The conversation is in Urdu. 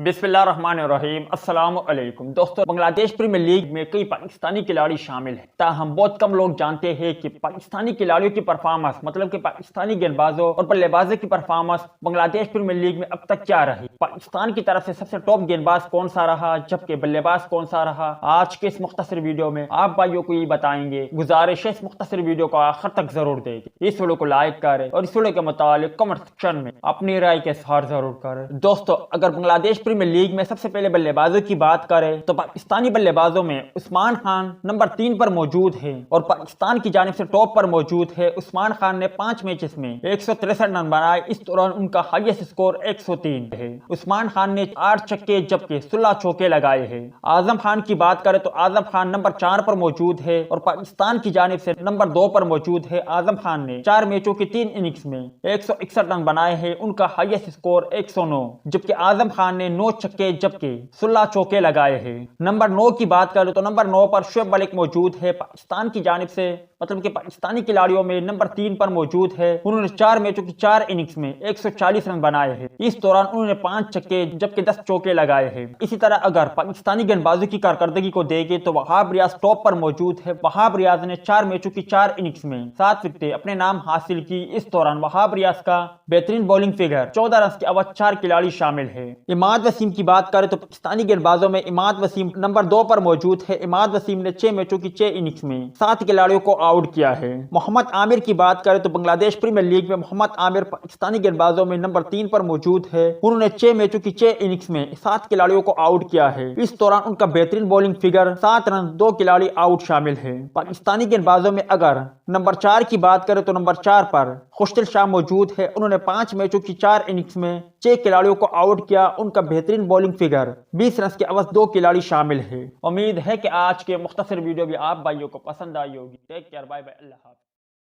بسم اللہ الرحمن الرحیم۔ السلام علیکم دوستو، بنگلہ دیش پریمیئر لیگ میں کئی پاکستانی کھلاڑی شامل ہیں، تاہم بہت کم لوگ جانتے ہیں کہ پاکستانی کھلاڑیوں کی پرفارمنس مطلب کہ پاکستانی گیند بازوں اور بلے بازوں کی پرفارمنس بنگلہ دیش پریمیئر لیگ میں اب تک کیا رہی۔ پاکستان کی طرف سے سب سے ٹاپ گیند باز کون سا رہا جبکہ بلے باز کون سا رہا، آج کے اس مختصر ویڈیو میں آپ بھائیوں کو یہ بتائیں گے۔ گزارش ہے اس مختصر ویڈیو کو آخر تک ضرور دیکھیں، اس ویڈیو کو لائک کریں اور اس ویڈیو کے متعلق کمنٹ سیکشن میں اپنی رائے کا اظہار ضرور کریں۔ دوستو، اگر بنگلہ دیش پریمیئر لیگ میں سب سے پہلے بلے بازوں کی بات کریں تو پاکستانی بلے بازوں میں عثمان خان نمبر 3 پر موجود ہے اور پاکستان کی جانب سے ٹاپ پر موجود ہے۔ عثمان خان نے 5 میچز میں 163 رن بنائے، اس دوران ان کا ہائیسٹ سکور 103 ہے۔ عثمان خان نے 8 چھکے جبکہ 16 چوکے لگائے ہیں۔ اعظم خان کی بات کریں تو اعظم خان نمبر 4 پر موجود ہے اور پاکستان کی جانب سے نمبر 2 پر موجود ہے۔ اعظم خان نے 4 میچوں کی 3 اننگز میں 161 رن بنائے ہیں، ان کا ہائیسٹ سکور 109 جبکہ اعظم خان نے 9 چھکے جبکہ 16 چوکے لگائے ہیں۔ نمبر 9 کی بات کریں تو نمبر 9 پر شعیب ملک موجود ہے، پاکستان کی جانب سے مطلب کہ پاکستانی کھلاڑیوں میں نمبر 3 پر موجود ہے۔ انہوں نے 4 میچوں کی 4 اننگز میں 140 رن بنائے ہیں، اس دوران انہوں نے 5 چھکے جبکہ 10 چوکے لگائے ہیں۔ اسی طرح اگر پاکستانی گیند بازوں کی کارکردگی کو دیکھیں تو وہاب ریاض ٹاپ پر موجود ہے۔ وہاب ریاض نے 4 میچوں کی 4 اننگز میں 7 وکٹیں اپنے نام حاصل کی، اس دوران وہاب ریاض کا بہترین بولنگ فگر 14 رنز کے عوض 4 کھلاڑی شامل ہیں۔ عماد وسیم کی بات کریں تو پاکستانی گیند بازوں میں عماد وسیم نمبر 2 پر موجود ہے۔ عماد وسیم نے 6 میچوں کی 6 اننگز میں 7 کھلاڑیوں کو آؤٹ کیا ہے۔ محمد عامر کی بات کریں تو بنگلہ دیش پریمیئر لیگ میں محمد عامر پاکستانی گیند بازوں میں نمبر 3 پر موجود ہے۔ انہوں نے 6 میچوں کی 6 اننگز میں 7 کھلاڑیوں کو آؤٹ کیا ہے، اس دوران ان کا بہترین بولنگ فگر 7 رن 2 کھلاڑی آؤٹ شامل ہے۔ پاکستانی گیند بازوں میں اگر نمبر 4 کی بات کریں تو نمبر 4 پر خوشدل شاہ موجود ہے، انہوں نے 5 میچوں کی 4 اننگز میں 6 کھلاڑیوں کو آؤٹ کیا، ان کا بہترین بولنگ فگر 20 رنز کے عوض 2 کھلاڑی شامل ہے۔ امید ہے کہ آج کے مختصر ویڈیو بھی آپ بھائیوں کو پسند آئی ہوگی۔ ٹیک کیئر، بائے بائے، اللہ حافظ۔